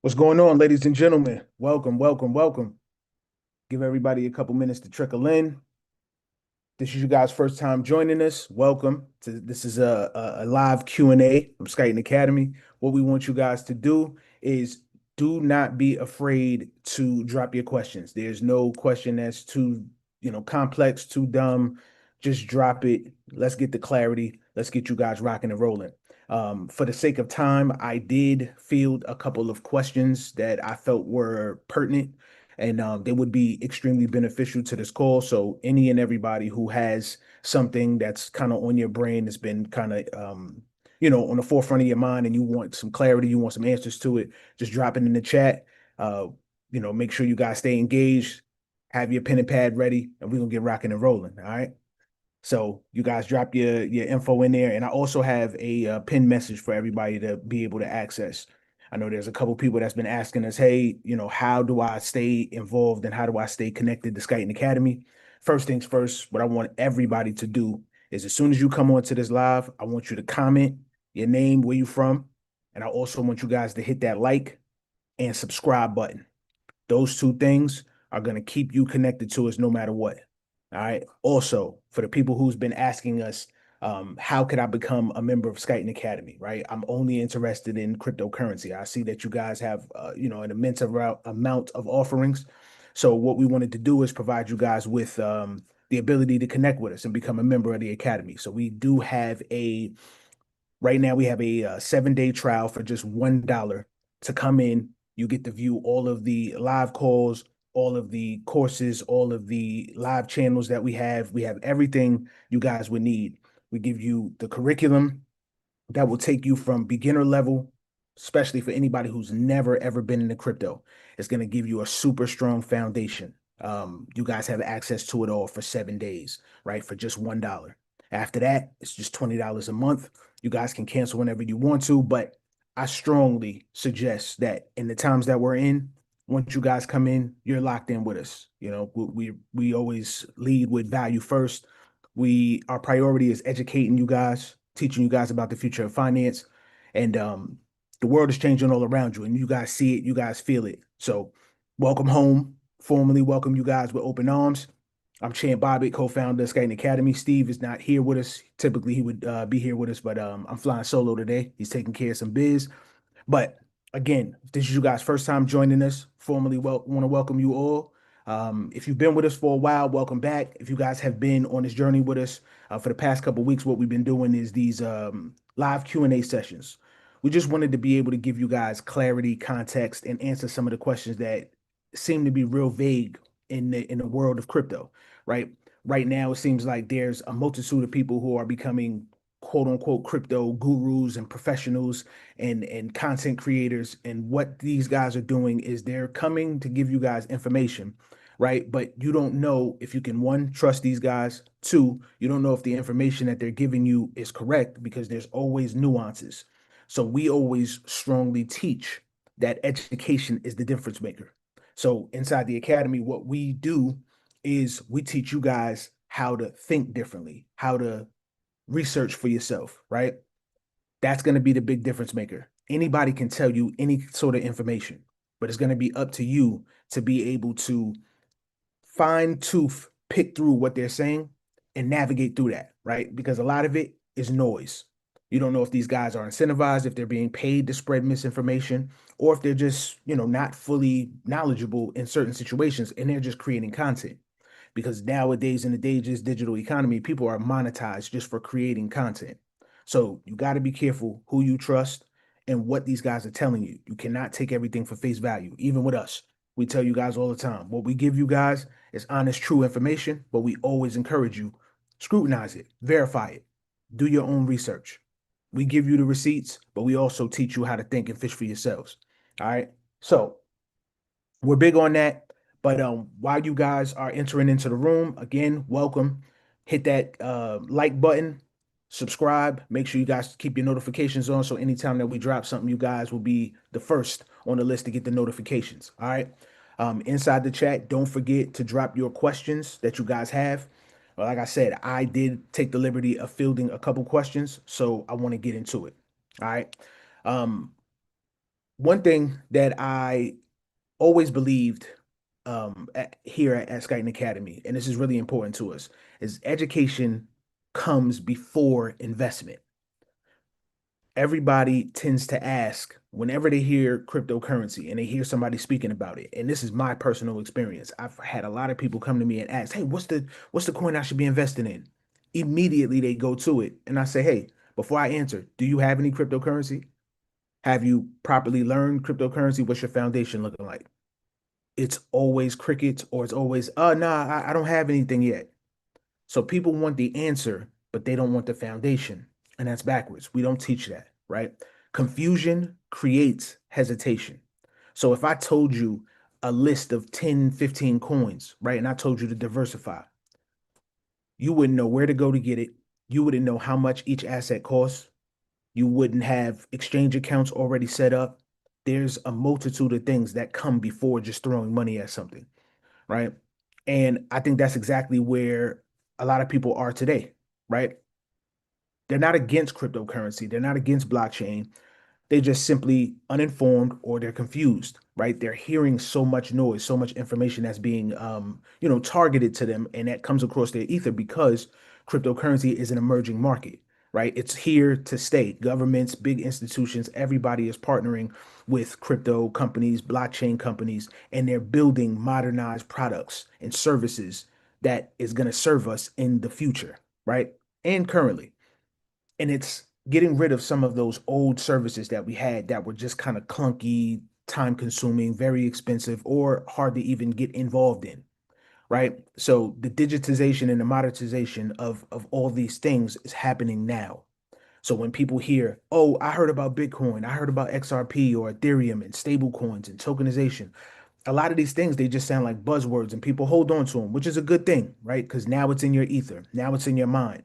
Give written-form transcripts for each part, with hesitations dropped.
What's going on, ladies and gentlemen? Welcome, welcome, welcome. Give everybody a couple minutes to trickle in. This is you guys' first time joining us. Welcome. This is a live Q&A from Skyton Academy. What we want you guys to do is do not be afraid to drop your questions. There's no question that's too, complex, too dumb. Just drop it. Let's get the clarity. Let's get you guys rocking and rolling. For the sake of time, I did field a couple of questions that I felt were pertinent and they would be extremely beneficial to this call. So any and everybody who has something that's kind of on your brain that's been kind of on the forefront of your mind and you want some clarity, you want some answers to it, just drop it in the chat. Uh, make sure you guys stay engaged, have your pen and pad ready, and we're gonna get rocking and rolling. All right. So you guys drop your info in there, and I also have a pin message for everybody to be able to access. I know there's a couple people that's been asking us, hey, how do I stay involved and how do I stay connected to Skyton Academy? First things first, what I want everybody to do is as soon as you come onto this live, I want you to comment your name, where you from, and I also want you guys to hit that like and subscribe button. Those two things are going to keep you connected to us no matter what. All right. Also, for the people who's been asking us, how could I become a member of Skyton Academy? Right. I'm only interested in cryptocurrency. I see that you guys have, an immense amount of offerings. So what we wanted to do is provide you guys with the ability to connect with us and become a member of the academy. So we do have a Right now, we have a 7-day trial for just $1 to come in. You get to view all of the live calls, all of the courses, all of the live channels that we have. We have everything you guys would need. We give you the curriculum that will take you from beginner level, especially for anybody who's never ever been into crypto. It's going to give you a super strong foundation. You guys have access to it all for 7 days, right? For just $1. After that, it's just $20 a month. You guys can cancel whenever you want to, but I strongly suggest that in the times that we're in, once you guys come in, you're locked in with us. We always lead with value first. Our priority is educating you guys, teaching you guys about the future of finance, and the world is changing all around you, and you guys see it, you guys feel it. So, welcome home. Formally welcome you guys with open arms. I'm Chan Bobbitt, co-founder of Skating Academy. Steve is not here with us. Typically, he would be here with us, but I'm flying solo today. He's taking care of some biz. But again, if this is you guys' first time joining us, formally want to welcome you all. If you've been with us for a while, welcome back. If you guys have been on this journey with us for the past couple of weeks, what we've been doing is these live Q&A sessions. We just wanted to be able to give you guys clarity, context, and answer some of the questions that seem to be real vague in the world of crypto, right? Right now, it seems like there's a multitude of people who are becoming quote unquote crypto gurus and professionals and content creators. And what these guys are doing is they're coming to give you guys information, right? But you don't know if you can, one, trust these guys. Two, you don't know if the information that they're giving you is correct because there's always nuances. So we always strongly teach that education is the difference maker. So inside the academy, what we do is we teach you guys how to think differently, how to research for yourself, right? That's going to be the big difference maker. Anybody can tell you any sort of information, but it's going to be up to you to be able to fine tooth pick through what they're saying and navigate through that, right? Because a lot of it is noise. You don't know if these guys are incentivized, if they're being paid to spread misinformation, or if they're just, not fully knowledgeable in certain situations and they're just creating content. Because nowadays, in the digital economy, people are monetized just for creating content. So you got to be careful who you trust and what these guys are telling you. You cannot take everything for face value. Even with us, we tell you guys all the time, what we give you guys is honest, true information, but we always encourage you, scrutinize it, verify it, do your own research. We give you the receipts, but we also teach you how to think and fish for yourselves. All right. So we're big on that. But while you guys are entering into the room, again, welcome. Hit that like button, subscribe. Make sure you guys keep your notifications on. So anytime that we drop something, you guys will be the first on the list to get the notifications. All right. Inside the chat, don't forget to drop your questions that you guys have. Like I said, I did take the liberty of fielding a couple questions, so I want to get into it. All right. Um, one thing that I always believed here at Skyton Academy, and this is really important to us, is education comes before investment. Everybody tends to ask whenever they hear cryptocurrency and they hear somebody speaking about it. And this is my personal experience. I've had a lot of people come to me and ask, "Hey, what's the coin I should be investing in?" Immediately they go to it, and I say, "Hey, before I answer, do you have any cryptocurrency? Have you properly learned cryptocurrency? What's your foundation looking like?" It's always crickets, or it's always, nah, I don't have anything yet. So people want the answer, but they don't want the foundation. And that's backwards. We don't teach that, right? Confusion creates hesitation. So if I told you a list of 10, 15 coins, right, and I told you to diversify, you wouldn't know where to go to get it. You wouldn't know how much each asset costs. You wouldn't have exchange accounts already set up. There's a multitude of things that come before just throwing money at something, right? And I think that's exactly where a lot of people are today, right? They're not against cryptocurrency, they're not against blockchain. They're just simply uninformed or they're confused, right? They're hearing so much noise, so much information that's being, targeted to them, and that comes across their ether because cryptocurrency is an emerging market, right? It's here to stay. Governments, big institutions, everybody is partnering with crypto companies, blockchain companies, and they're building modernized products and services that is going to serve us in the future, right? And currently, and it's getting rid of some of those old services that we had that were just kind of clunky, time consuming, very expensive, or hard to even get involved in, right? So the digitization and the modernization of all these things is happening now. So when people hear, "Oh, I heard about Bitcoin, I heard about XRP or Ethereum and stable coins and tokenization," a lot of these things, they just sound like buzzwords and people hold on to them, which is a good thing, right? Because now it's in your ether, now it's in your mind,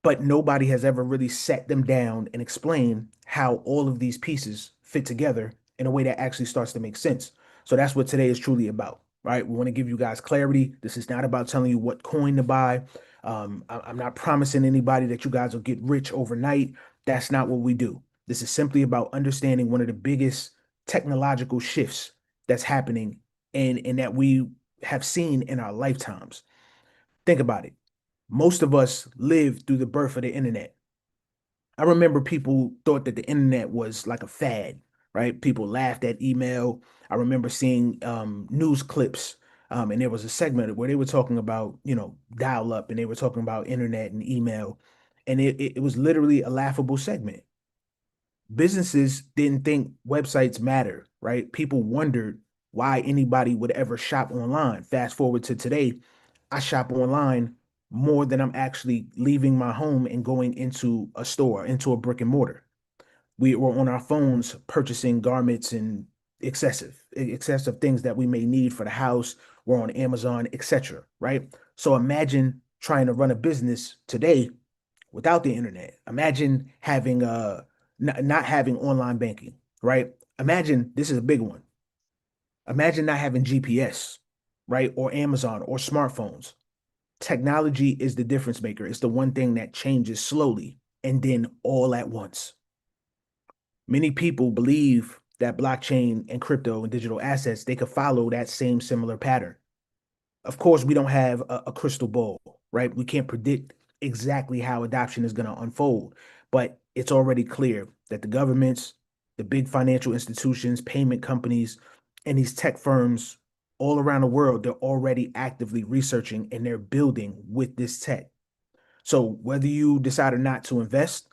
but nobody has ever really set them down and explained how all of these pieces fit together in a way that actually starts to make sense. So that's what today is truly about, right? We want to give you guys clarity. This is not about telling you what coin to buy. I'm not promising anybody that you guys will get rich overnight. That's not what we do. This is simply about understanding one of the biggest technological shifts that's happening and that we have seen in our lifetimes. Think about it. Most of us lived through the birth of the internet. I remember people thought that the internet was like a fad, right? People laughed at email. I remember seeing news clips, and there was a segment where they were talking about, dial up, and they were talking about internet and email, and it was literally a laughable segment. Businesses didn't think websites matter, right? People wondered why anybody would ever shop online. Fast forward to today, I shop online more than I'm actually leaving my home and going into a store, into a brick and mortar. We were on our phones purchasing garments and excessive things that we may need for the house. We're on Amazon, etc. Right? So imagine trying to run a business today without the internet. Imagine having not having online banking, right? Imagine this is a big one. Imagine not having GPS, right? Or Amazon or smartphones. Technology is the difference maker. It's the one thing that changes slowly and then all at once. Many people believe that blockchain and crypto and digital assets, they could follow that same similar pattern. Of course, we don't have a crystal ball, right? We can't predict exactly how adoption is going to unfold, but it's already clear that the governments, the big financial institutions, payment companies, and these tech firms all around the world, they're already actively researching and they're building with this tech. So whether you decide or not to invest,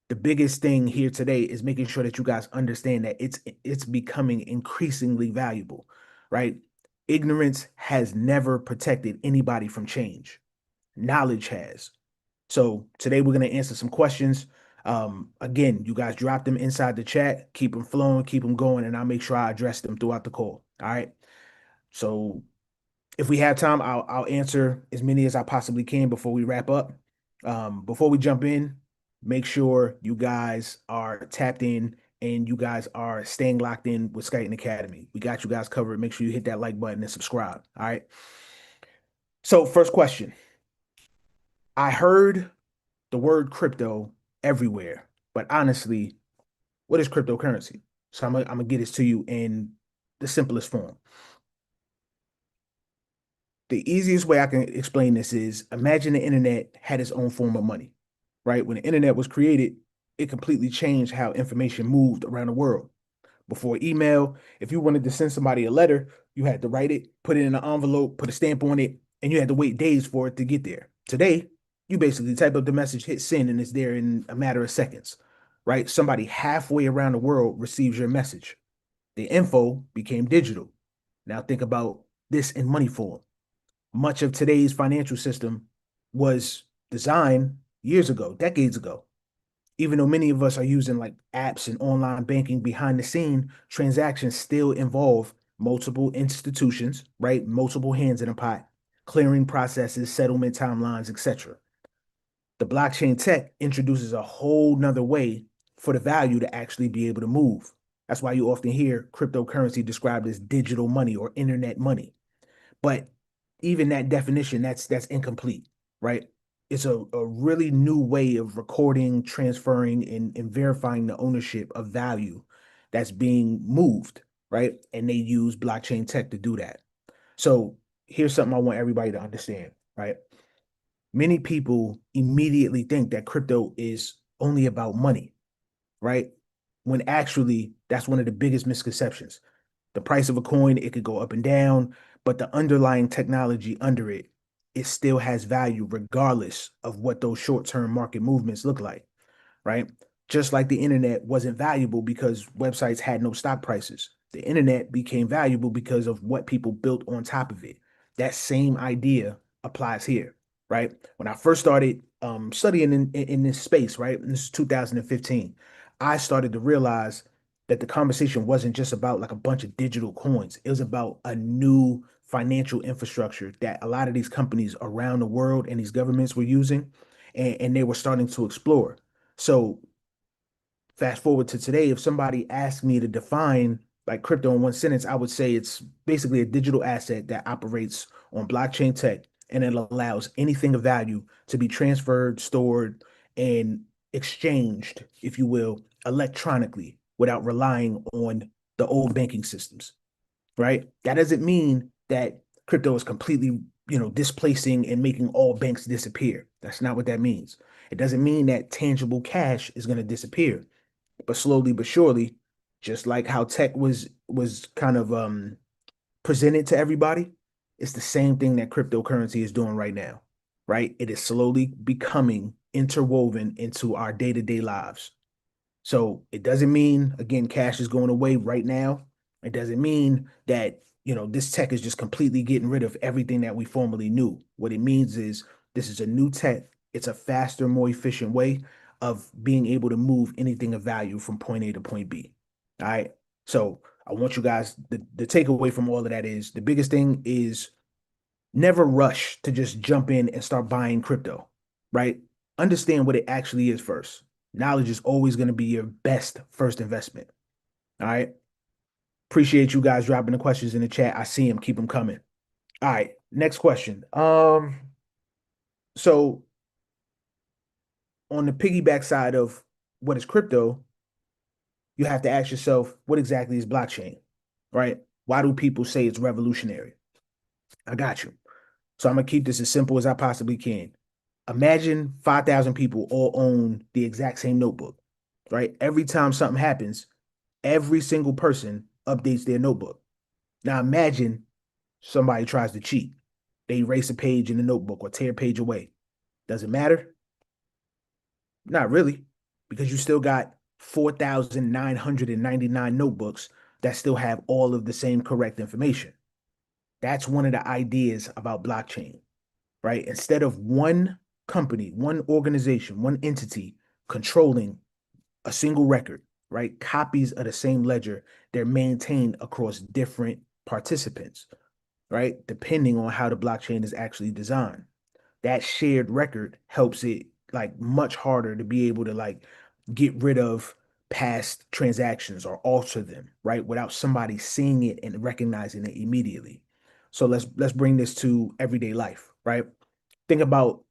the biggest thing here today is making sure that you guys understand that it's becoming increasingly valuable, right? Ignorance has never protected anybody from change. Knowledge has. So today we're going to answer some questions. Again, you guys drop them inside the chat, keep them flowing, keep them going, and I'll make sure I address them throughout the call. All right. So if we have time, I'll answer as many as I possibly can before we wrap up. Before we jump in, make sure you guys are tapped in and you guys are staying locked in with Skyton Academy. We got you guys covered. Make sure you hit that like button and subscribe. All right. So first question. I heard the word crypto everywhere, but honestly, What is cryptocurrency? So I'm gonna get this to you in the simplest form. The easiest way I can explain this is imagine the internet had its own form of money, right? When the internet was created, it completely changed how information moved around the world. Before email, if you wanted to send somebody a letter, you had to write it, put it in an envelope, put a stamp on it, and you had to wait days for it to get there. Today, you basically type up the message, hit send, and it's there in a matter of seconds, right? Somebody halfway around the world receives your message. The info became digital. Now think about this in money form. Much of today's financial system was designed years ago, decades ago. Even though many of us are using like apps and online banking behind the scene, transactions still involve multiple institutions, right? Multiple hands in a pot, clearing processes, settlement timelines, etc. The blockchain tech introduces a whole nother way for the value to actually be able to move. That's why you often hear cryptocurrency described as digital money or internet money. But even that definition, that's incomplete, right? It's a really new way of recording, transferring, and verifying the ownership of value that's being moved, right? And they use blockchain tech to do that. So here's something I want everybody to understand, right? Many people immediately think that crypto is only about money, right? When actually, that's one of the biggest misconceptions. The price of a coin, it could go up and down, but the underlying technology under it, it still has value regardless of what those short-term market movements look like, right? Just like the internet wasn't valuable because websites had no stock prices. The internet became valuable because of what people built on top of it. That same idea applies here, right? When I first started studying in this space, right? And this is 2015, I started to realize that the conversation wasn't just about like a bunch of digital coins. It was about a new financial infrastructure that a lot of these companies around the world and these governments were using, and they were starting to explore. So fast forward to today, if somebody asked me to define like crypto in one sentence, I would say it's basically a digital asset that operates on blockchain tech and it allows anything of value to be transferred, stored, and exchanged, if you will, electronically without relying on the old banking systems, right? That doesn't mean that crypto is completely, displacing and making all banks disappear. That's not what that means. It doesn't mean that tangible cash is going to disappear, but slowly but surely, just like how tech was kind of presented to everybody, it's the same thing that cryptocurrency is doing right now, right? It is slowly becoming interwoven into our day-to-day lives. So it doesn't mean, again, cash is going away right now. It doesn't mean that, this tech is just completely getting rid of everything that we formerly knew. What it means is this is a new tech. It's a faster, more efficient way of being able to move anything of value from point A to point B. All right. So I want you guys, the takeaway from all of that is the biggest thing is never rush to just jump in and start buying crypto, right? Understand what it actually is first. Knowledge is always going to be your best first investment. All right. Appreciate you guys dropping the questions in the chat. I see them. Keep them coming. All right. Next question. So on the piggyback side of what is crypto, you have to ask yourself, what exactly is blockchain? Right? Why do people say it's revolutionary? I got you. So I'm gonna keep this as simple as I possibly can. Imagine 5,000 people all own the exact same notebook, right? Every time something happens, every single person updates their notebook. Now imagine somebody tries to cheat. They erase a page in the notebook or tear a page away. Does it matter? Not really, because you still got 4,999 notebooks that still have all of the same correct information. That's one of the ideas about blockchain, right? Instead of one company, one organization, one entity controlling a single record, right? Copies of the same ledger, they're maintained across different participants, right? Depending on how the blockchain is actually designed. That shared record helps it like much harder to be able to like get rid of past transactions or alter them, right? Without somebody seeing it and recognizing it immediately. So let's bring this to everyday life, right? Think about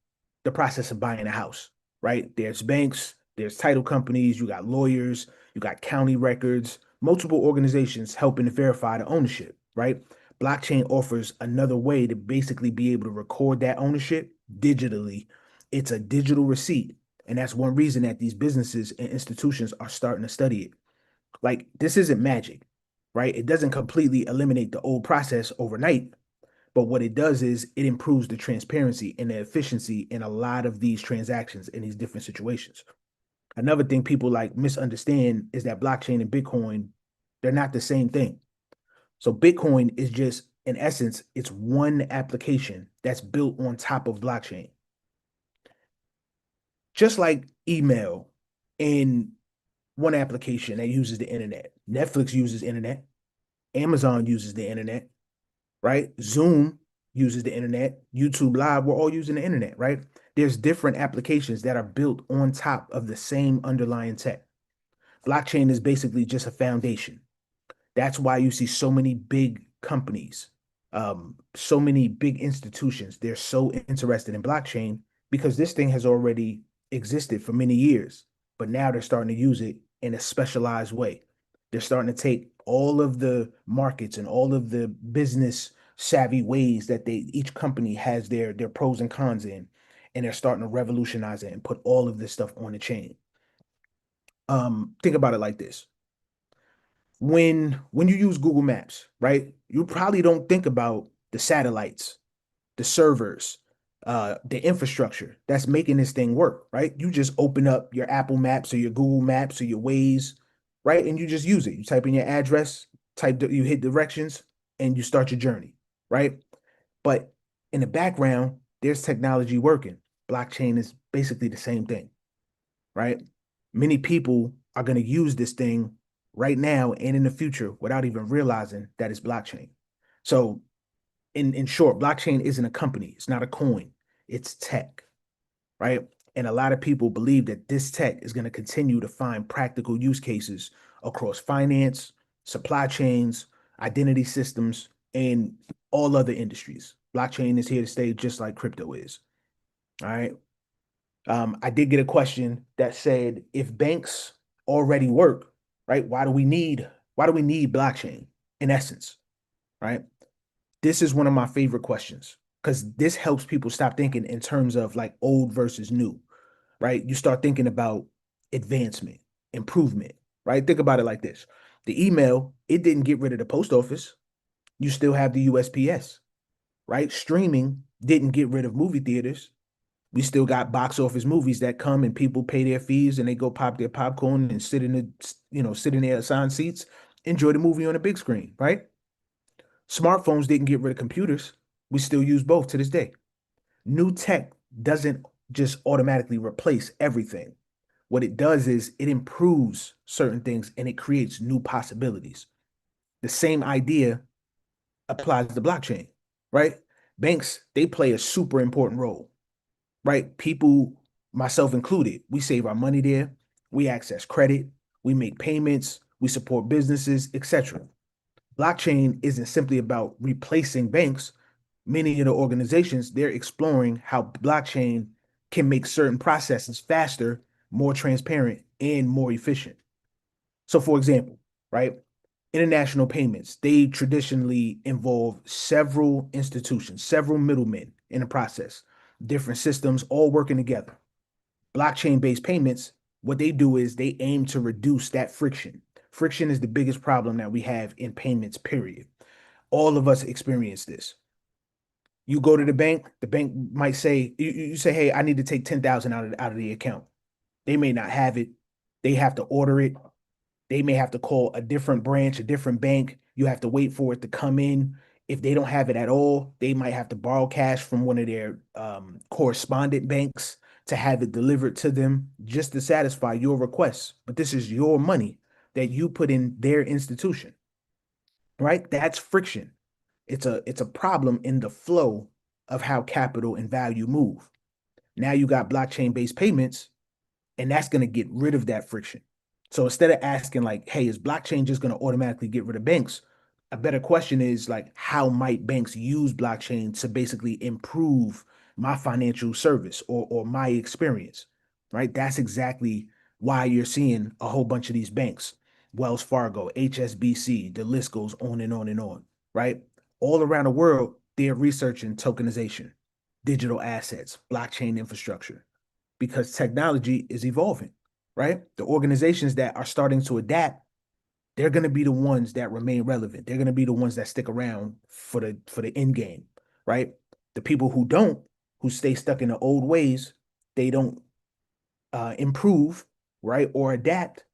the process of buying a house, right? There's banks, there's title companies, you got lawyers, You got county records, multiple organizations helping to verify the ownership, right? Blockchain offers another way to basically be able to record that ownership digitally. It's a digital receipt. And that's one reason that these businesses and institutions are starting to study it. Like, this isn't magic, right? It doesn't completely eliminate the old process overnight, but what it does is it improves the transparency and the efficiency in a lot of these transactions in these different situations. Another thing people like misunderstand is that blockchain and Bitcoin, they're not the same thing. So Bitcoin is just, in essence, it's one application that's built on top of blockchain. Just like email in one application that uses the internet. Netflix uses internet. Amazon uses the internet, right? Zoom uses the internet. YouTube Live, we're all using the internet, right? There's different applications that are built on top of the same underlying tech. Blockchain is basically just a foundation. That's why you see so many big companies, so many big institutions. They're so interested in blockchain because this thing has already existed for many years, but now they're starting to use it in a specialized way. They're starting to take all of the markets and all of the business savvy ways that each company has their pros and cons in, and they're starting to revolutionize it and put all of this stuff on the chain. Think about it like this: when you use Google Maps, right? You probably don't think about the satellites, the servers, the infrastructure that's making this thing work, right? You just open up your Apple Maps or your Google Maps or your Waze, right? And you just use it. You type in your address, you hit directions, and you start your journey, right? But in the background, there's technology working. Blockchain is basically the same thing, right? Many people are going to use this thing right now and in the future without even realizing that it's blockchain. So, in short, blockchain isn't a company, it's not a coin, it's tech, right? And a lot of people believe that this tech is going to continue to find practical use cases across finance, supply chains, identity systems, and all other industries. Blockchain is here to stay just like crypto is. All right. I did get a question that said, if banks already work, right? Why do we need blockchain in essence, right? This is one of my favorite questions because this helps people stop thinking in terms of like old versus new, right? You start thinking about advancement, improvement, right? Think about it like this. The email, it didn't get rid of the post office. You still have the USPS, right? Streaming didn't get rid of movie theaters. We still got box office movies that come and people pay their fees and they go pop their popcorn and sit in their assigned seats, enjoy the movie on a big screen, right? Smartphones didn't get rid of computers. We still use both to this day. New tech doesn't just automatically replace everything. What it does is it improves certain things and it creates new possibilities. The same idea applies to blockchain, right? Banks, they play a super important role, right? People, myself included, we save our money there, we access credit, we make payments, we support businesses, etc. Blockchain isn't simply about replacing banks. Many of the organizations, they're exploring how blockchain can make certain processes faster, more transparent, and more efficient. So, for example, right, international payments, they traditionally involve several institutions, several middlemen in the process, different systems all working together. Blockchain-based payments, what they do is they aim to reduce that friction. Friction is the biggest problem that we have in payments, period. All of us experience this. You go to the bank might say, you say, hey, I need to take 10,000 out of the account. They may not have it. They have to order it. They may have to call a different branch, a different bank. You have to wait for it to come in. If they don't have it at all, they might have to borrow cash from one of their correspondent banks to have it delivered to them just to satisfy your requests. But this is your money that you put in their institution, right? That's friction. It's a problem in the flow of how capital and value move. Now you got blockchain-based payments, and that's going to get rid of that friction. So instead of asking like, hey, is blockchain just going to automatically get rid of banks? A better question is like, how might banks use blockchain to basically improve my financial service or my experience, right? That's exactly why you're seeing a whole bunch of these banks, Wells Fargo, HSBC, the list goes on and on and on, right? All around the world, they're researching tokenization, digital assets, blockchain infrastructure, because technology is evolving, right? The organizations that are starting to adapt, they're going to be the ones that remain relevant. They're going to be the ones that stick around for the end game, right? The people who don't, who stay stuck in the old ways, they don't improve, right, or adapt.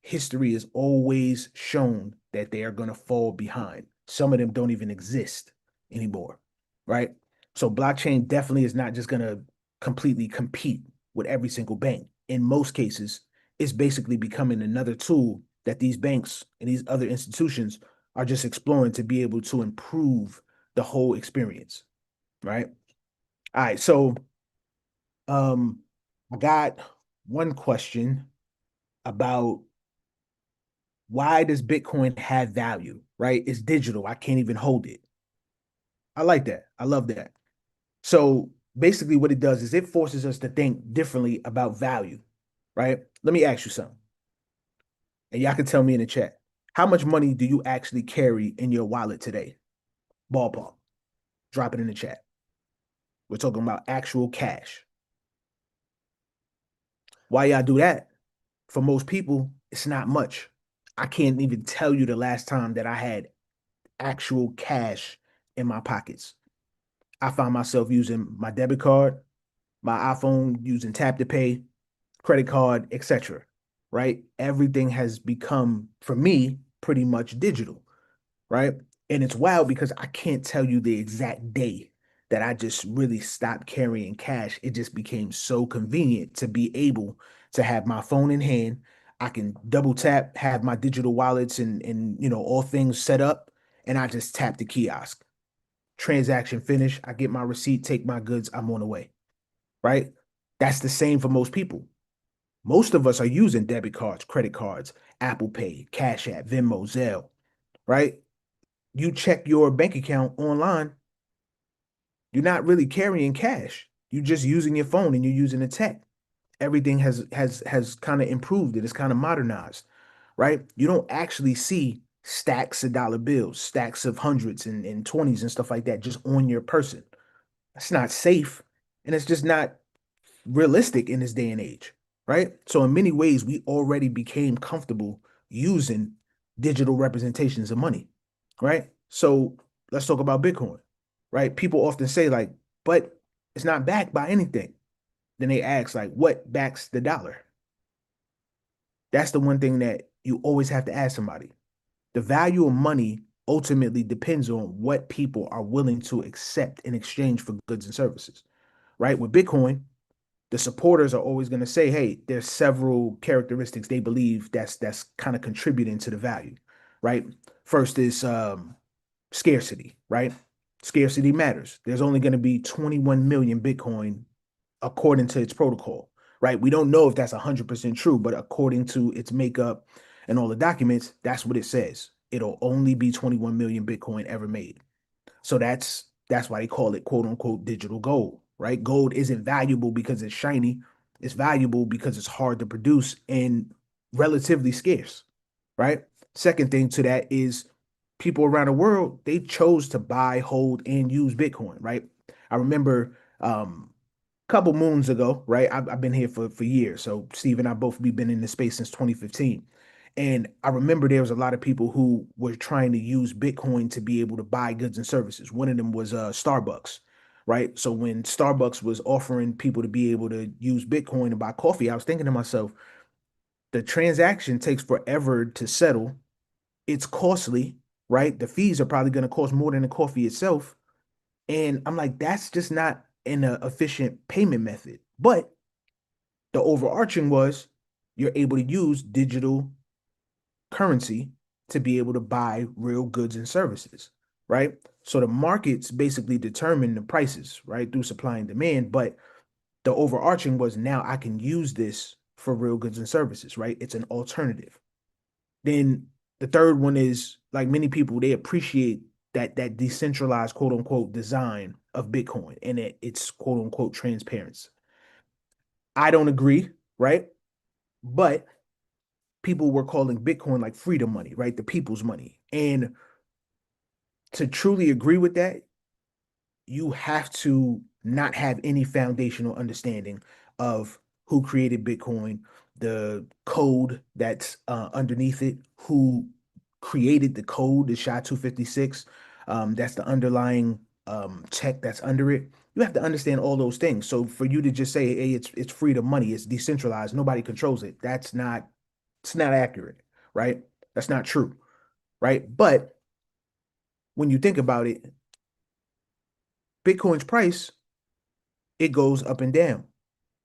History has always shown that they are going to fall behind. Some of them don't even exist anymore, right? So blockchain definitely is not just going to completely compete with every single bank. In most cases, it's basically becoming another tool that these banks and these other institutions are just exploring to be able to improve the whole experience, right? All right, so um, I got one question about why does Bitcoin have value, right? It's digital. I can't even hold it. I like that. I love that. So basically, what it does is it forces us to think differently about value, right? Let me ask you something, and y'all can tell me in the chat. How much money do you actually carry in your wallet today? Ballpark. Drop it in the chat. We're talking about actual cash. Why y'all do that? For most people, it's not much. I can't even tell you the last time that I had actual cash in my pockets. I find myself using my debit card, my iPhone using tap to pay, credit card, etc. Right? Everything has become, for me, pretty much digital, right? And it's wild because I can't tell you the exact day that I just really stopped carrying cash. It just became so convenient to be able to have my phone in hand. I can double tap, have my digital wallets and all things set up, and I just tap the kiosk. Transaction finish. I get my receipt, take my goods, I'm on the way. Right? That's the same for most people. Most of us are using debit cards, credit cards, Apple Pay, Cash App, Venmo, Zelle, right? You check your bank account online, you're not really carrying cash. You're just using your phone and you're using the tech. Everything has kind of improved. It is kind of modernized, right? You don't actually see stacks of dollar bills, stacks of hundreds and 20s and stuff like that just on your person. That's not safe. And it's just not realistic in this day and age, right? So in many ways, we already became comfortable using digital representations of money, right? So let's talk about Bitcoin, right? People often say like, but it's not backed by anything. Then they ask like, what backs the dollar? That's the one thing that you always have to ask somebody. The value of money ultimately depends on what people are willing to accept in exchange for goods and services, right? With Bitcoin, the supporters are always going to say, hey, there's several characteristics they believe that's kind of contributing to the value, right? First is scarcity, right? Scarcity matters. There's only going to be 21 million Bitcoin according to its protocol, right? We don't know if that's 100% true, but according to its makeup and all the documents, that's what it says. It'll only be 21 million Bitcoin ever made. So that's why they call it quote unquote digital gold, right? Gold isn't valuable because it's shiny. It's valuable because it's hard to produce and relatively scarce, right? Second thing to that is people around the world, they chose to buy, hold, and use Bitcoin, right? I remember a couple moons ago, right? I've been here for years. So Steve and I both we've been in this space since 2015. And I remember there was a lot of people who were trying to use Bitcoin to be able to buy goods and services. One of them was Starbucks, right? So when Starbucks was offering people to be able to use Bitcoin to buy coffee, I was thinking to myself, the transaction takes forever to settle. It's costly, right? The fees are probably going to cost more than the coffee itself. And I'm like, that's just not an efficient payment method. But the overarching was you're able to use digital currency to be able to buy real goods and services, right? So the markets basically determine the prices, right, through supply and demand. But the overarching was now I can use this for real goods and services, right? It's an alternative. Then the third one is like many people, they appreciate that decentralized quote unquote design of Bitcoin and it's quote unquote transparency. I don't agree, right? But people were calling Bitcoin like freedom money, right? The people's money. And to truly agree with that, you have to not have any foundational understanding of who created Bitcoin, the code that's underneath it, who created the code, the SHA-256, that's the underlying tech that's under it. You have to understand all those things. So for you to just say, "Hey, it's freedom money, it's decentralized, nobody controls it," that's not it's not accurate, right? That's not true, right? But when you think about it, Bitcoin's price, it goes up and down.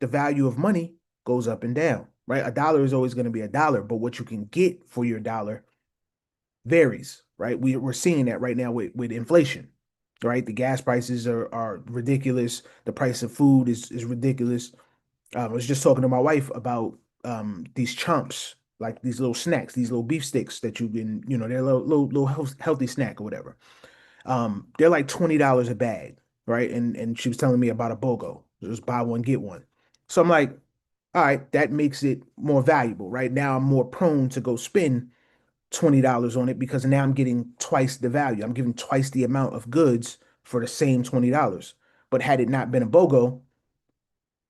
The value of money goes up and down, right? A dollar is always going to be a dollar, but what you can get for your dollar varies, right? We're seeing that right now with inflation, right? The gas prices are ridiculous. The price of food is ridiculous. I was just talking to my wife about these chumps, like these little snacks, these little beef sticks that you can, they're a little healthy snack or whatever. They're like $20 a bag, right? And she was telling me about a BOGO. Just buy one, get one. So I'm like, all right, that makes it more valuable, right? Now I'm more prone to go spend $20 on it because now I'm getting twice the value. I'm giving twice the amount of goods for the same $20. But had it not been a BOGO,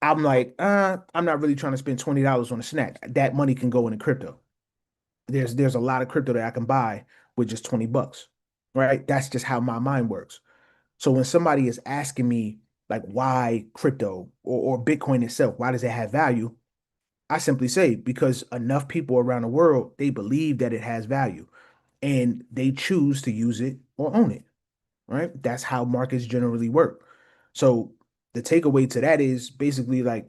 I'm like, I'm not really trying to spend $20 on a snack. That money can go into crypto. There's a lot of crypto that I can buy with just 20 bucks, right? That's just how my mind works. So when somebody is asking me like why crypto or Bitcoin itself, why does it have value? I simply say because enough people around the world, they believe that it has value and they choose to use it or own it, right? That's how markets generally work. So the takeaway to that is basically like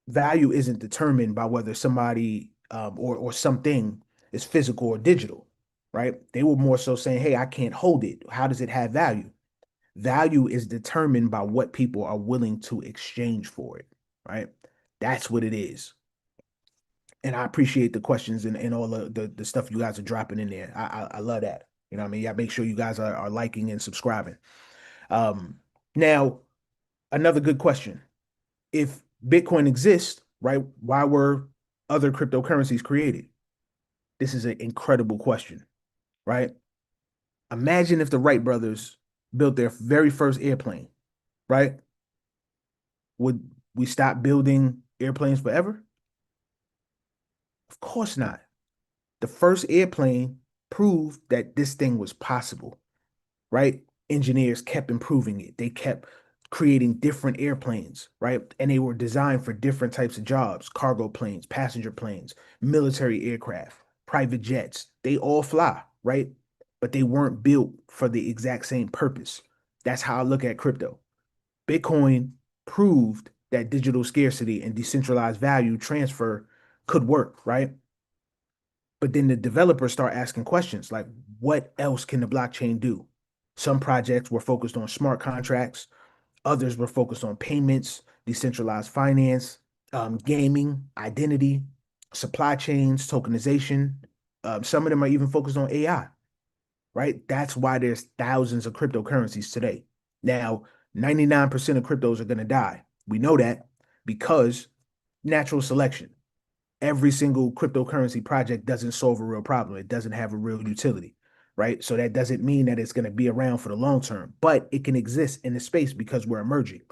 value isn't determined by whether somebody or something is physical or digital, right? They were more so saying, hey, I can't hold it. How does it have value? Value is determined by what people are willing to exchange for it, right? That's what it is. And I appreciate the questions and all the stuff you guys are dropping in there. I love that. You know what I mean? Yeah, make sure you guys are liking and subscribing. Um, Now, another good question. If Bitcoin exists, right, why were other cryptocurrencies created? This is an incredible question, right? Imagine if the Wright brothers built their very first airplane, right? Would we stop building airplanes forever? Of course not. The first airplane proved that this thing was possible, right? Engineers kept improving it. They kept creating different airplanes, right? And they were designed for different types of jobs, cargo planes, passenger planes, military aircraft, private jets. They all fly, right? But they weren't built for the exact same purpose. That's how I look at crypto. Bitcoin proved that digital scarcity and decentralized value transfer could work, right? But then the developers start asking questions like, what else can the blockchain do? Some projects were focused on smart contracts, others were focused on payments, decentralized finance, gaming, identity, supply chains, tokenization. Some of them are even focused on AI, right? That's why there's thousands of cryptocurrencies today. Now, 99% of cryptos are going to die. We know that because natural selection. Every single cryptocurrency project doesn't solve a real problem. It doesn't have a real utility, right? So that doesn't mean that it's going to be around for the long term, but it can exist in the space because we're emerging.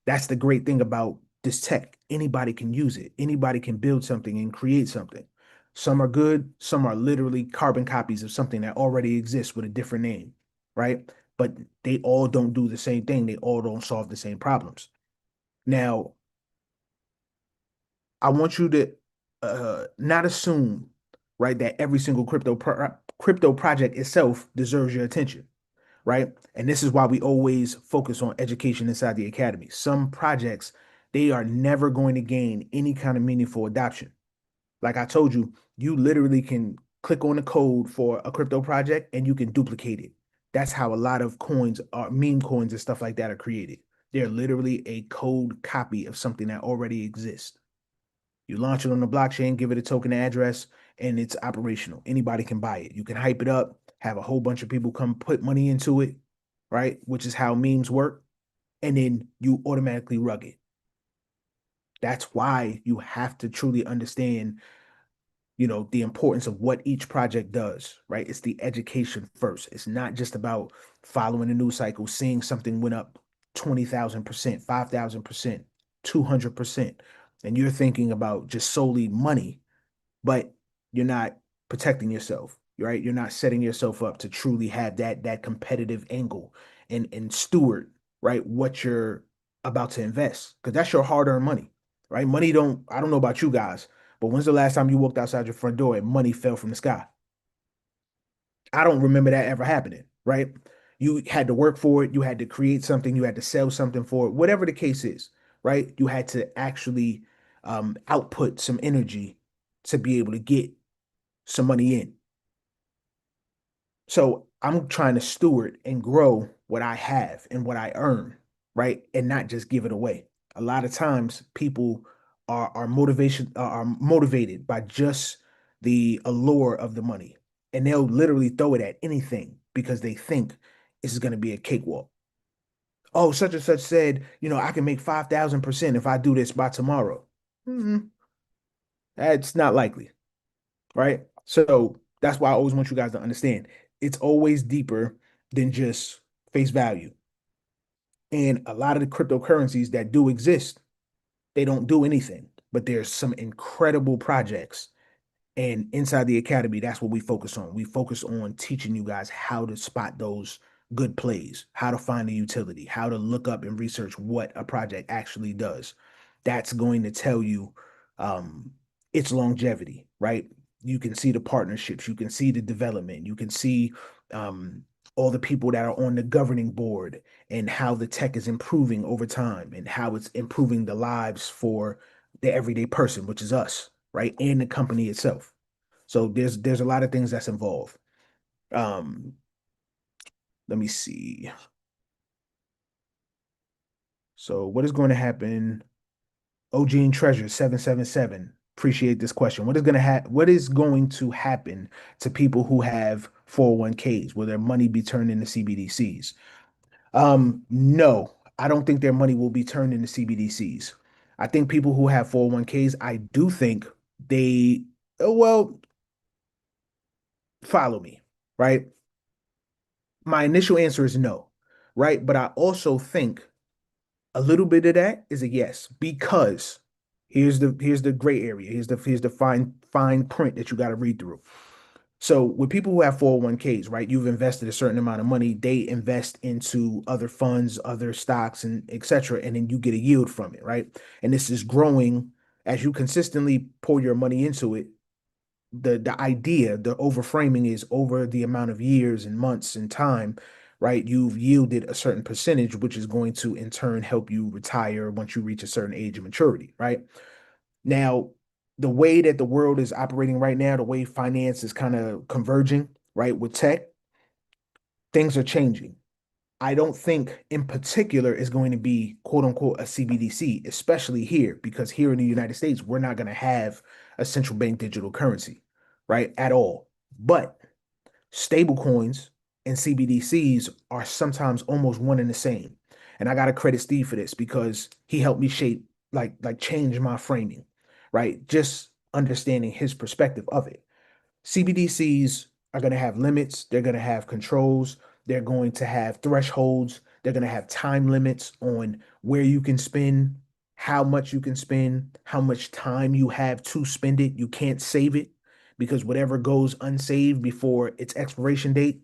That's the great thing about this tech. Anybody can use it. Anybody can build something and create something. Some are good, some are literally carbon copies of something that already exists with a different name, right? But they all don't do the same thing. They all don't solve the same problems. Now, I want you to not assume, right, that every single crypto project itself deserves your attention, right? And this is why we always focus on education inside the academy. Some projects, they are never going to gain any kind of meaningful adoption. Like I told you, you literally can click on the code for a crypto project and you can duplicate it. That's how a lot of coins are, meme coins and stuff like that are created. They're literally a code copy of something that already exists. You launch it on the blockchain, give it a token address, and it's operational. Anybody can buy it. You can hype it up, have a whole bunch of people come put money into it, right? Which is how memes work. And then you automatically rug it. That's why you have to truly understand, the importance of what each project does, right? It's the education first. It's not just about following the news cycle, seeing something went up 20,000%, 5,000%, 200%, and you're thinking about just solely money, but you're not protecting yourself, right? You're not setting yourself up to truly have that competitive angle and steward, right, what you're about to invest, because that's your hard-earned money, right? Money don't, I don't know about you guys, but when's the last time you walked outside your front door and money fell from the sky? I don't remember that ever happening, right? You had to work for it, you had to create something, you had to sell something for it, whatever the case is, right? You had to actually output some energy to be able to get some money in. So I'm trying to steward and grow what I have and what I earn, right? And not just give it away. A lot of times people are motivated by just the allure of the money. And they'll literally throw it at anything because they think this is going to be a cakewalk. Oh, such and such said, I can make 5,000% if I do this by tomorrow. Mm, that's not likely, right? So that's why I always want you guys to understand it's always deeper than just face value. And a lot of the cryptocurrencies that do exist, they don't do anything, but there's some incredible projects. And inside the academy, that's what we focus on. We focus on teaching you guys how to spot those good plays, how to find the utility, how to look up and research what a project actually does. That's going to tell you its longevity, right? You can see the partnerships, you can see the development, you can see um, all the people that are on the governing board and how the tech is improving over time and how it's improving the lives for the everyday person, which is us, right? And the company itself. So there's a lot of things that's involved. Um, Let me see. So what is going to happen? OG and Treasure 777. Appreciate this question. What is going to happen to people who have 401ks? Will their money be turned into CBDCs? No, I don't think their money will be turned into CBDCs. I think people who have 401ks, I do think they, well, follow me, right? My initial answer is no, right? But I also think a little bit of that is a yes, because here's the gray area. Here's the fine print that you got to read through. So with people who have 401ks, right, you've invested a certain amount of money, they invest into other funds, other stocks, and etc., and then you get a yield from it, right? And this is growing as you consistently pour your money into it. The idea, the overframing is over the amount of years and months and time, right? You've yielded a certain percentage, which is going to in turn help you retire once you reach a certain age of maturity, right? Now, the way that the world is operating right now, the way finance is kind of converging, right, with tech, things are changing. I don't think in particular is going to be quote unquote a CBDC, especially here, because here in the United States, we're not going to have a central bank digital currency, right, at all. But stable coins and CBDCs are sometimes almost one and the same. And I got to credit Steve for this because he helped me shape, like change my framing, right? Just understanding his perspective of it. CBDCs are going to have limits, they're going to have controls, they're going to have thresholds, they're going to have time limits on where you can spend, how much you can spend, how much time you have to spend it. You can't save it because whatever goes unsaved before its expiration date,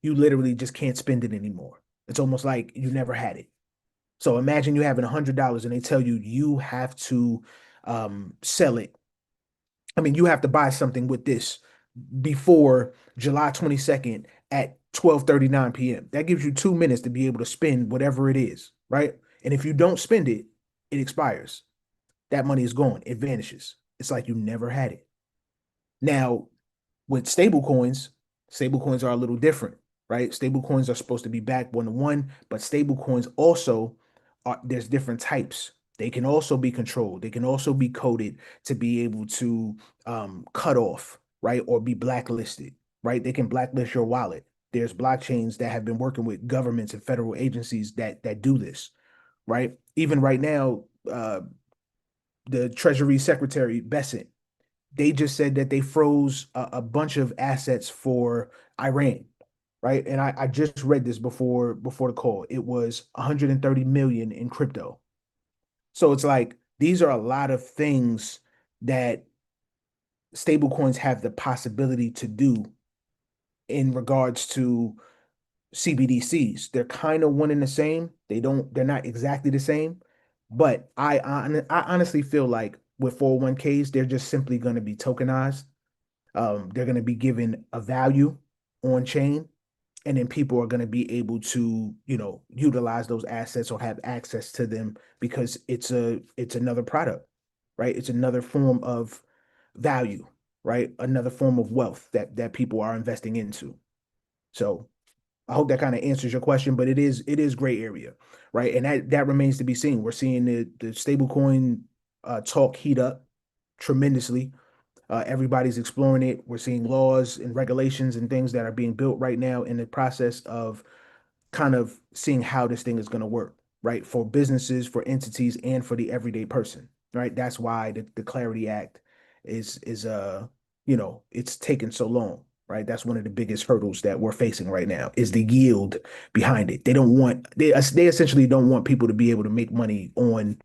you literally just can't spend it anymore. It's almost like you never had it. So imagine you having $100 and they tell you you have to sell it. I mean, you have to buy something with this before July 22nd at 12:39 p.m. That gives you 2 minutes to be able to spend whatever it is, right? And if you don't spend it, it expires. That money is gone. It vanishes. It's like you never had it. Now, with stable coins are a little different, right? Stable coins are supposed to be backed one to one, but stable coins also there's different types. They can also be controlled. They can also be coded to be able to cut off, right, or be blacklisted, right? They can blacklist your wallet. There's blockchains that have been working with governments and federal agencies that do this, right? Even right now, the Treasury Secretary Bessent, they just said that they froze a bunch of assets for Iran, right? And I just read this before the call. It was 130 million in crypto. So it's like these are a lot of things that stablecoins have the possibility to do in regards to CBDCs. They're kind of one and the same. They're not exactly the same, but I honestly feel like with 401ks, they're just simply going to be tokenized. They're going to be given a value on chain, and then people are going to be able to, utilize those assets or have access to them because it's another product, right? It's another form of value, right? Another form of wealth that people are investing into. So I hope that kind of answers your question, but it is gray area, right? And that remains to be seen. We're seeing the stablecoin talk heat up tremendously. Everybody's exploring it. We're seeing laws and regulations and things that are being built right now in the process of kind of seeing how this thing is going to work, right? For businesses, for entities, and for the everyday person, right? That's why the Clarity Act is it's taken so long, right? That's one of the biggest hurdles that we're facing right now is the yield behind it. They essentially don't want people to be able to make money on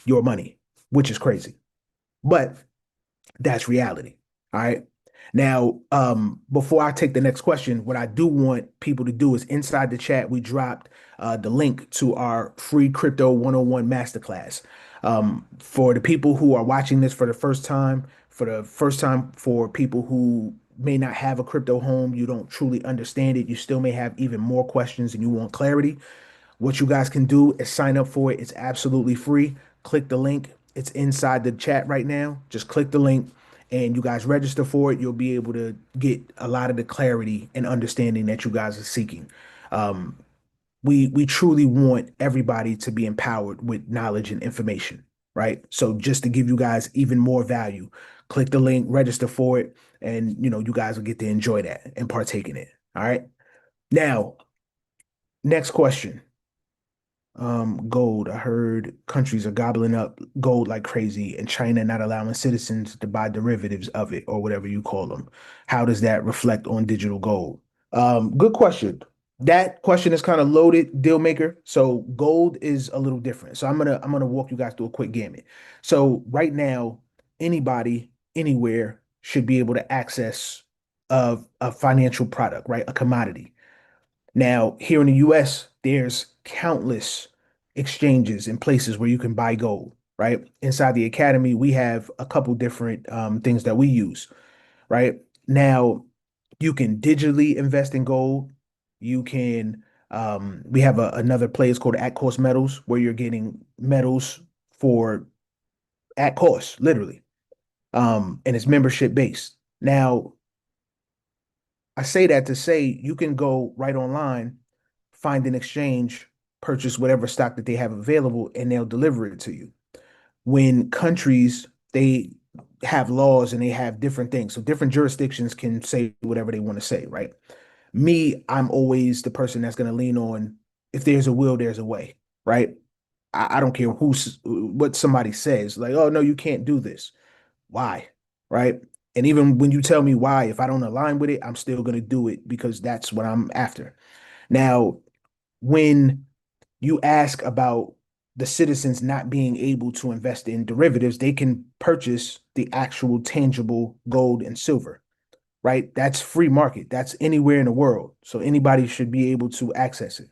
your money, which is crazy. But that's reality. All right. Now, before I take the next question, what I do want people to do is inside the chat, we dropped the link to our free Crypto 101 Masterclass. For the people who are watching this for the first time, for people who may not have a crypto home, you don't truly understand it, you still may have even more questions and you want clarity. What you guys can do is sign up for it. It's absolutely free. Click the link. It's inside the chat right now. Just click the link and you guys register for it. You'll be able to get a lot of the clarity and understanding that you guys are seeking. Um, we truly want everybody to be empowered with knowledge and information, right? So just to give you guys even more value, click the link, register for it, and you guys will get to enjoy that and partake in it. All right. Now, next question. Gold. I heard countries are gobbling up gold like crazy, and China not allowing citizens to buy derivatives of it or whatever you call them. How does that reflect on digital gold? Good question. That question is kind of loaded, deal maker. So gold is a little different. So I'm gonna walk you guys through a quick gamut. So right now, anybody, anywhere should be able to access a financial product, right? A commodity. Now, here in the US, there's countless exchanges and places where you can buy gold, right? Inside the academy, we have a couple different things that we use, right? Now, you can digitally invest in gold. You can, we have another place called at cost metals where you're getting metals for at cost, literally. And it's membership based. Now, I say that to say you can go right online, find an exchange, purchase whatever stock that they have available, and they'll deliver it to you. When countries, they have laws and they have different things. So different jurisdictions can say whatever they want to say, right? Me, I'm always the person that's going to lean on if there's a will, there's a way, right? I don't care what somebody says, like, oh no, you can't do this. Why? Right? And even when you tell me why, if I don't align with it, I'm still going to do it because that's what I'm after. Now, when you ask about the citizens not being able to invest in derivatives, they can purchase the actual tangible gold and silver, right? That's free market. That's anywhere in the world. So anybody should be able to access it,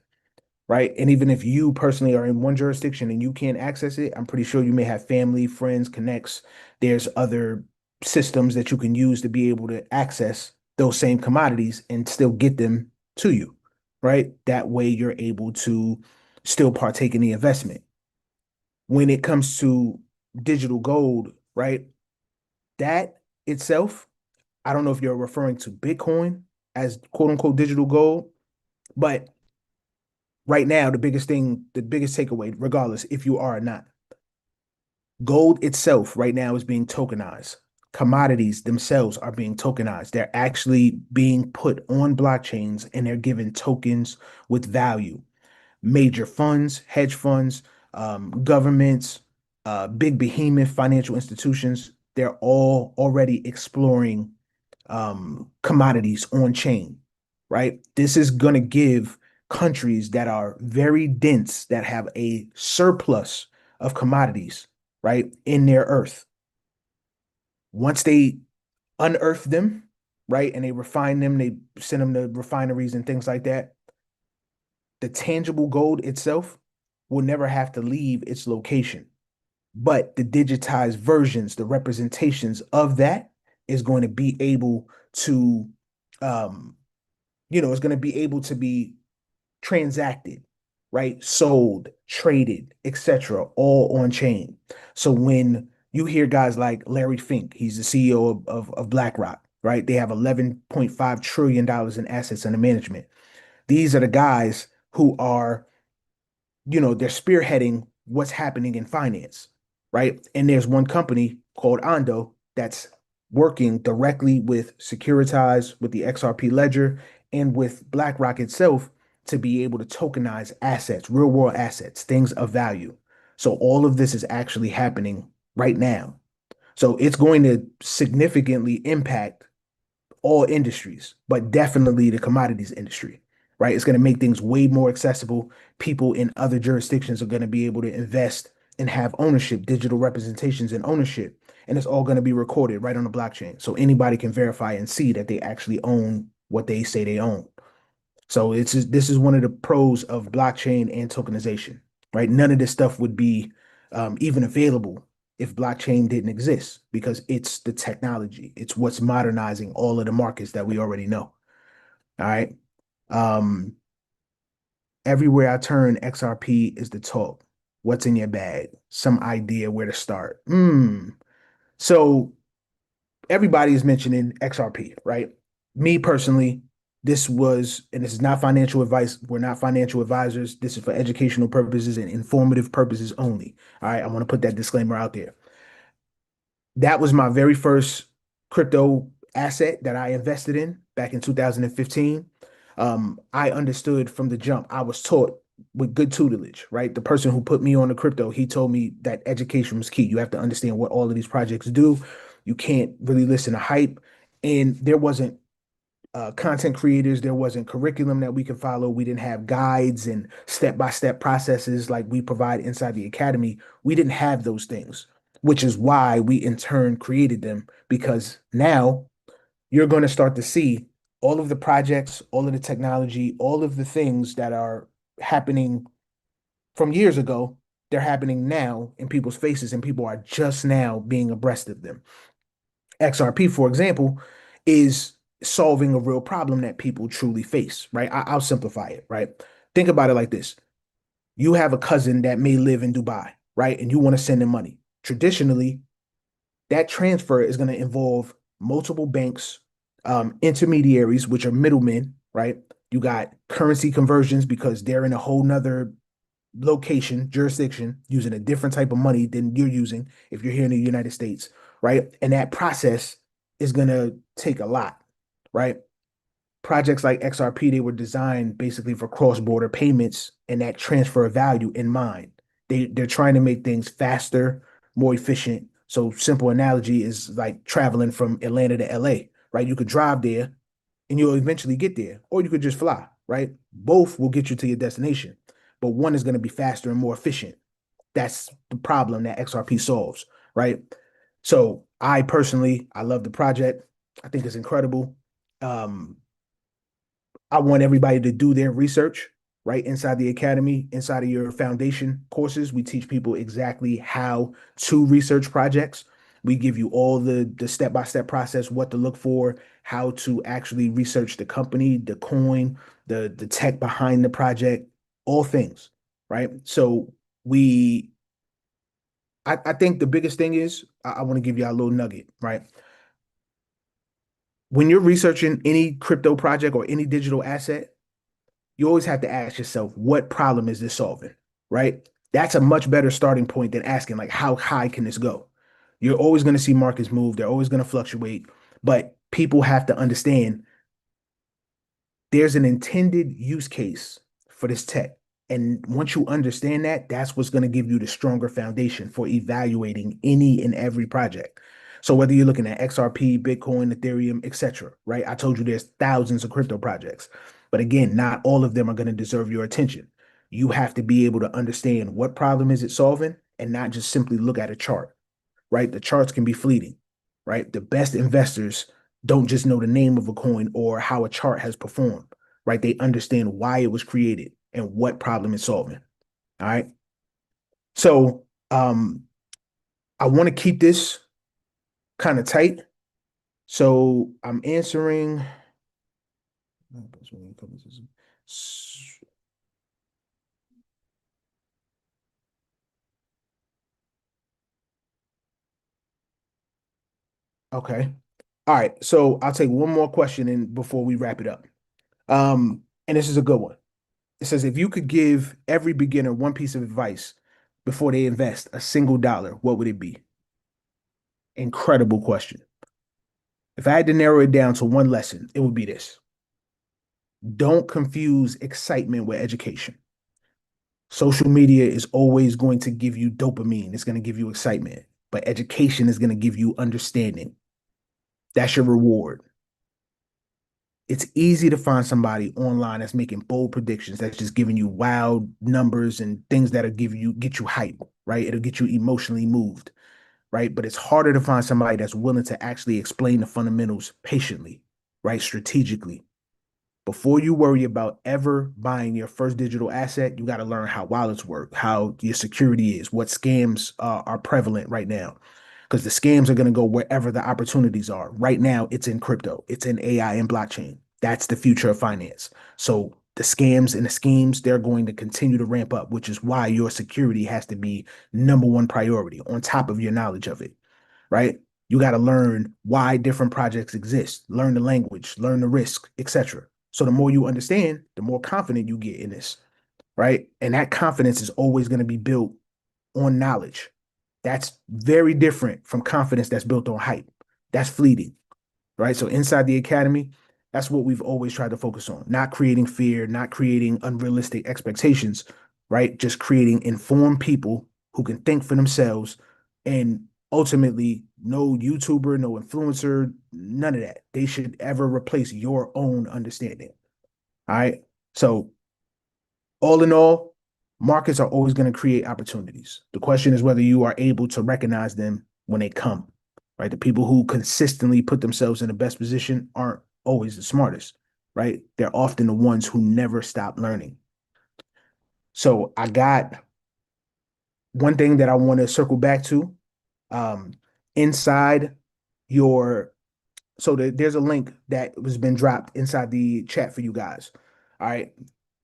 right? And even if you personally are in one jurisdiction and you can't access it, I'm pretty sure you may have family, friends, connects. There's other systems that you can use to be able to access those same commodities and still get them to you, right? That way you're able to still partake in the investment. When it comes to digital gold, right? That itself, I don't know if you're referring to Bitcoin as quote unquote digital gold, but right now, the biggest takeaway, regardless if you are or not, gold itself right now is being tokenized. Commodities themselves are being tokenized. They're actually being put on blockchains and they're given tokens with value. Major funds, hedge funds, governments, big behemoth financial institutions, they're all already exploring commodities on chain, right? This is going to give countries that are very dense, that have a surplus of commodities, right, in their earth. Once they unearth them, right, and they refine them, they send them to refineries and things like that, the tangible gold itself will never have to leave its location. But the digitized versions, the representations of that is going to be able to, um, it's going to be able to be transacted, right? Sold, traded, etc., all on chain. So when you hear guys like Larry Fink, he's the CEO of BlackRock, right? They have $11.5 trillion in assets under management. These are the guys who are, they're spearheading what's happening in finance, right? And there's one company called Ondo that's working directly with Securitize, with the XRP Ledger, and with BlackRock itself to be able to tokenize assets, real world assets, things of value. So all of this is actually happening right now. So it's going to significantly impact all industries, but definitely the commodities industry, right? It's going to make things way more accessible. People in other jurisdictions are going to be able to invest and have ownership, digital representations and ownership. And it's all going to be recorded right on the blockchain. So anybody can verify and see that they actually own what they say they own. So this is one of the pros of blockchain and tokenization, right? None of this stuff would be even available if blockchain didn't exist because it's the technology. It's what's modernizing all of the markets that we already know. All right. Um, Everywhere I turn, XRP is the talk. What's in your bag? Some idea where to start. So everybody is mentioning XRP, right? Me personally, and this is not financial advice. We're not financial advisors. This is for educational purposes and informative purposes only. All right. I want to put that disclaimer out there. That was my very first crypto asset that I invested in back in 2015. I understood from the jump. I was taught with good tutelage, right? The person who put me on the crypto, he told me that education was key. You have to understand what all of these projects do. You can't really listen to hype. And there wasn't content creators, there wasn't curriculum that we could follow. We didn't have guides and step-by-step processes like we provide inside the academy. We didn't have those things, which is why we in turn created them, because now you're going to start to see all of the projects, all of the technology, all of the things that are happening from years ago, they're happening now in people's faces, and people are just now being abreast of them. XRP, for example, is solving a real problem that people truly face, right? I'll simplify it, right? Think about it like this. You have a cousin that may live in Dubai, right? And you want to send them money. Traditionally, that transfer is going to involve multiple banks, intermediaries, which are middlemen, right? You got currency conversions because they're in a whole nother location, jurisdiction, using a different type of money than you're using if you're here in the United States, right? And that process is going to take a lot, right? Projects like XRP, they were designed basically for cross-border payments and that transfer of value in mind. They're trying to make things faster, more efficient. So simple analogy is like traveling from Atlanta to LA, right? You could drive there and you'll eventually get there, or you could just fly, right? Both will get you to your destination, but one is going to be faster and more efficient. That's the problem that XRP solves, right? So I personally, I love the project. I think it's incredible. Um, I want everybody to do their research, right? Inside the academy, inside of your foundation courses, we teach people exactly how to research projects. We give you all the step-by-step process, what to look for, how to actually research the company, the coin, the tech behind the project, all things, right? So we I think the biggest thing is I want to give you a little nugget, right? When you're researching any crypto project or any digital asset, you always have to ask yourself, what problem is this solving? Right? That's a much better starting point than asking, like, how high can this go? You're always going to see markets move, they're always going to fluctuate, but people have to understand there's an intended use case for this tech. And once you understand that, that's what's going to give you the stronger foundation for evaluating any and every project. So whether you're looking at XRP, Bitcoin, Ethereum, etc., right? I told you there's thousands of crypto projects. But again, not all of them are going to deserve your attention. You have to be able to understand what problem is it solving and not just simply look at a chart, right? The charts can be fleeting, right? The best investors don't just know the name of a coin or how a chart has performed, right? They understand why it was created and what problem it's solving. All right. So I want to keep this kind of tight. So I'm answering. Okay. All right. So I'll take one more question in before we wrap it up. And this is a good one. It says, if you could give every beginner one piece of advice before they invest a single dollar, what would it be? Incredible question. If I had to narrow it down to one lesson, it would be this. Don't confuse excitement with education. Social media is always going to give you dopamine, it's going to give you excitement, but education is going to give you understanding. That's your reward. It's easy to find somebody online that's making bold predictions, that's just giving you wild numbers and things that'll get you hype, right? It'll get you emotionally moved, right? But it's harder to find somebody that's willing to actually explain the fundamentals patiently, right? Strategically. Before you worry about ever buying your first digital asset, you got to learn how wallets work, how your security is, what scams are prevalent right now. Because the scams are going to go wherever the opportunities are. Right now, it's in crypto, it's in AI and blockchain. That's the future of finance. So the scams and the schemes, they're going to continue to ramp up, which is why your security has to be number one priority on top of your knowledge of it, right? You got to learn why different projects exist, learn the language, learn the risk, etc. So the more you understand, the more confident you get in this, right? And that confidence is always going to be built on knowledge. That's very different from confidence that's built on hype. That's fleeting, right? So inside the academy, that's what we've always tried to focus on, not creating fear, not creating unrealistic expectations, right? Just creating informed people who can think for themselves and ultimately no YouTuber, no influencer, none of that. They should ever replace your own understanding. All right. So all in all, markets are always going to create opportunities. The question is whether you are able to recognize them when they come, right? The people who consistently put themselves in the best position aren't always the smartest, right? They're often the ones who never stop learning. So I got one thing that I want to circle back to. Um, inside your there's a link that was been dropped inside the chat for you guys. All right.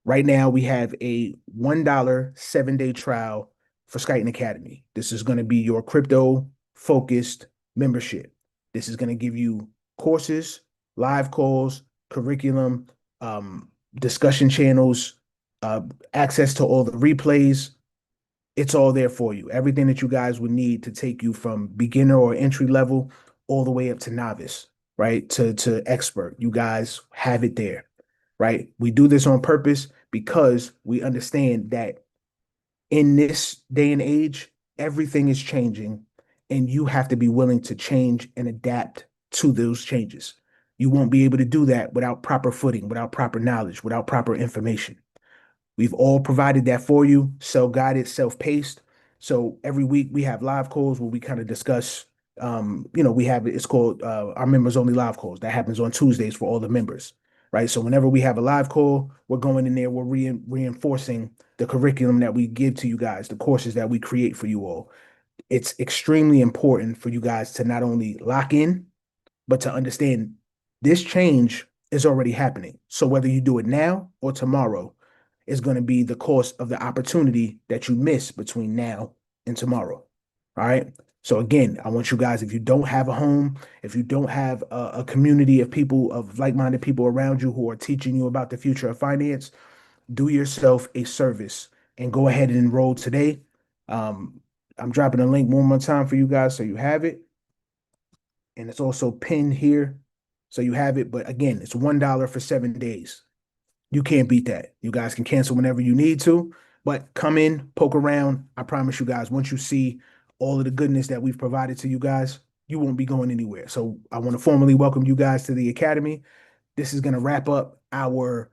Right now we have a $1 7-day trial for Skyton Academy. This is going to be your crypto focused membership. This is going to give you courses, live calls, curriculum, discussion channels, uh, access to all the replays. It's all there for you. Everything that you guys would need to take you from beginner or entry level all the way up to novice, right? To expert. You guys have it there, right? We do this on purpose because we understand that in this day and age, everything is changing and you have to be willing to change and adapt to those changes. You won't be able to do that without proper footing, without proper knowledge, without proper information. We've all provided that for you, self-guided, self-paced. So every week we have live calls where we kind of discuss, we have it's called our members only live calls. That happens on Tuesdays for all the members, right? So whenever we have a live call, we're going in there, we're reinforcing the curriculum that we give to you guys, the courses that we create for you all. It's extremely important for you guys to not only lock in, but to understand this change is already happening. So whether you do it now or tomorrow is going to be the cost of the opportunity that you miss between now and tomorrow. All right. So again, I want you guys, if you don't have a home, if you don't have a community of people, of like-minded people around you who are teaching you about the future of finance, do yourself a service and go ahead and enroll today. Um, I'm dropping a link one more time for you guys so you have it, and it's also pinned here. So you have it. But again, it's $1 for 7 days. You can't beat that. You guys can cancel whenever you need to, but come in, poke around. I promise you guys, once you see all of the goodness that we've provided to you guys, you won't be going anywhere. So I want to formally welcome you guys to the Academy. This is going to wrap up our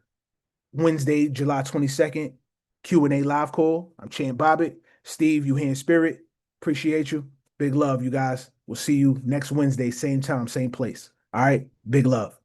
Wednesday, July 22nd Q&A live call. I'm Chan Bobbitt. Steve, you here in spirit. Appreciate you. Big love, you guys. We'll see you next Wednesday, same time, same place. All right. Big love.